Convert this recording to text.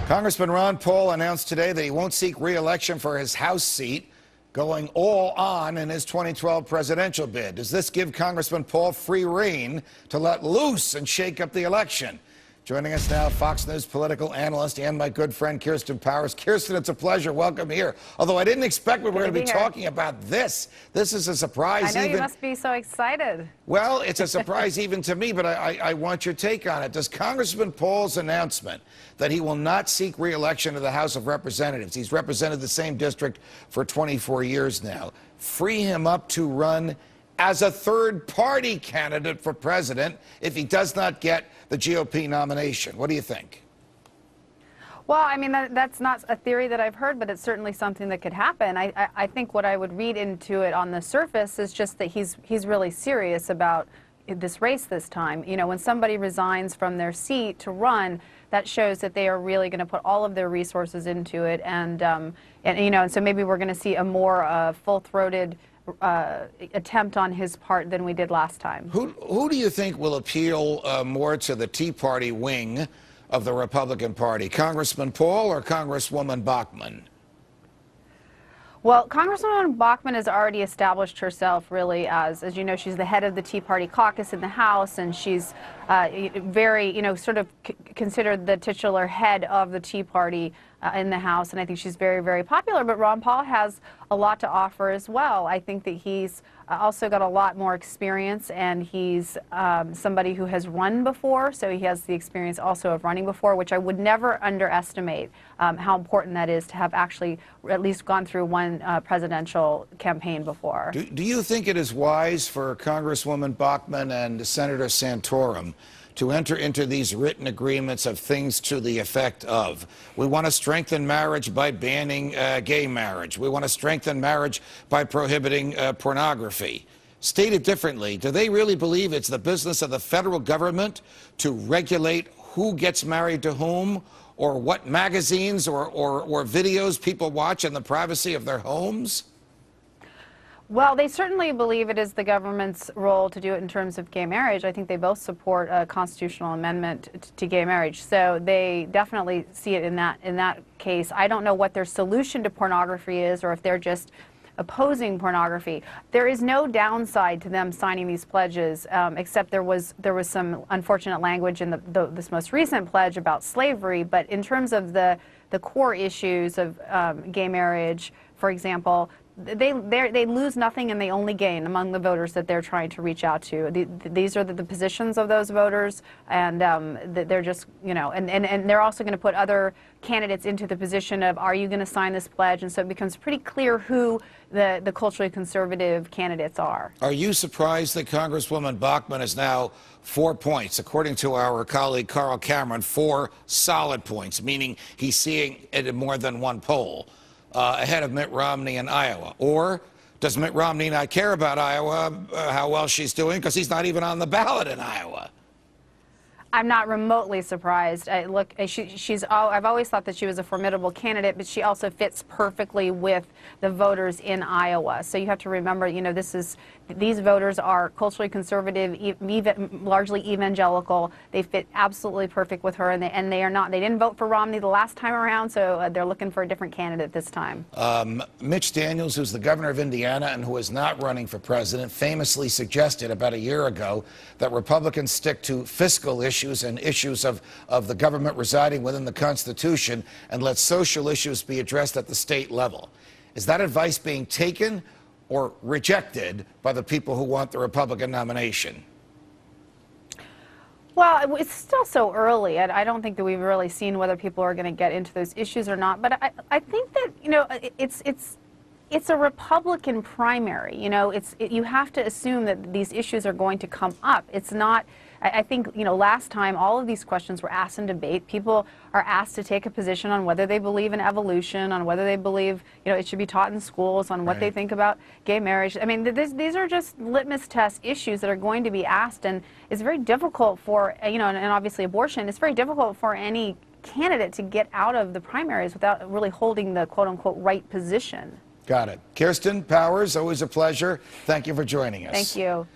Congressman Ron Paul announced today that he won't seek re-election for his House seat, going all on in his 2012 presidential bid. Does this give Congressman Paul free rein to let loose and shake up the election? Joining us now, Fox News political analyst and my good friend Kirsten Powers. Kirsten, it's a pleasure. Welcome here. Although I didn't expect we were going to be talking about this. This is a surprise. I know you must be so excited. Well, it's a surprise even to me, but I want your take on it. Does Congressman Paul's announcement that he will not seek re-election to the House of Representatives, he's represented the same district for 24 years now, free him up to run as a third-party candidate for president if he does not get the GOP nomination? What do you think? Well, I mean, that's not a theory that I've heard, but it's certainly something that could happen. I think what I would read into it on the surface is just that he's really serious about this race this time. You know, when somebody resigns from their seat to run, that shows that they are really going to put all of their resources into it, and you know, and so maybe we're going to see a more full-throated attempt on his part than we did last time. Who do you think will appeal more to the Tea Party wing of the Republican Party, Congressman Paul or Congresswoman Bachmann? Well, Congresswoman Bachmann has already established herself really as you know, she's the head of the Tea Party caucus in the House, and she's very, you know, sort of considered the titular head of the Tea Party in the House, and I think she's very, very popular. But Ron Paul has a lot to offer as well. I think that he's also got a lot more experience, and he's somebody who has run before, so he has the experience also of running before, which I would never underestimate how important that is to have actually at least gone through one presidential campaign before. Do you think it is wise for Congresswoman Bachmann and Senator Santorum to enter into these written agreements of things to the effect of, we want to strengthen marriage by banning gay marriage, we want to strengthen marriage by prohibiting pornography? Stated differently, do they really believe it's the business of the federal government to regulate who gets married to whom, or what magazines or videos people watch in the privacy of their homes? Well, they certainly believe it is the government's role to do it in terms of gay marriage. I think they both support a constitutional amendment to gay marriage, so they definitely see it in that case. I don't know what their solution to pornography is, or if they're just opposing pornography. There is no downside to them signing these pledges, except there was some unfortunate language in this most recent pledge about slavery. But in terms of the core issues of gay marriage, for example, they lose nothing and they only gain among the voters that they're trying to reach out to. These are the positions of those voters, and they're just, you know, and they're also going to put other candidates into the position of, are you going to sign this pledge? And so it becomes pretty clear who the culturally conservative candidates are. Are you surprised that Congresswoman Bachmann is now 4 points, according to our colleague Carl Cameron, 4 solid points, meaning he's seeing it in more than one poll, ahead of Mitt Romney in Iowa? Or does Mitt Romney not care about Iowa, how well she's doing, because he's not even on the ballot in Iowa? I'm not remotely surprised. I've always thought that she was a formidable candidate, but she also fits perfectly with the voters in Iowa. So you have to remember, you know, these voters are culturally conservative, largely evangelical. They fit absolutely perfect with her, and they didn't vote for Romney the last time around, so they're looking for a different candidate this time. Mitch Daniels, who's the governor of Indiana and who is not running for president, famously suggested about a year ago that Republicans stick to fiscal issues and issues of the government residing within the Constitution and let social issues be addressed at the state level. Is that advice being taken or rejected by the people who want the Republican nomination? Well, it's still so early. I don't think that we've really seen whether people are going to get into those issues or not. But I think that, you know, it's a Republican primary. You know, you have to assume that these issues are going to come up. It's not. I think, you know, last time all of these questions were asked in debate. People are asked to take a position on whether they believe in evolution, on whether they believe, you know, it should be taught in schools, on what they think about gay marriage. I mean, these are just litmus test issues that are going to be asked, and it's very difficult for, you know, and obviously abortion, it's very difficult for any candidate to get out of the primaries without really holding the quote-unquote right position. Got it. Kirsten Powers, always a pleasure. Thank you for joining us. Thank you.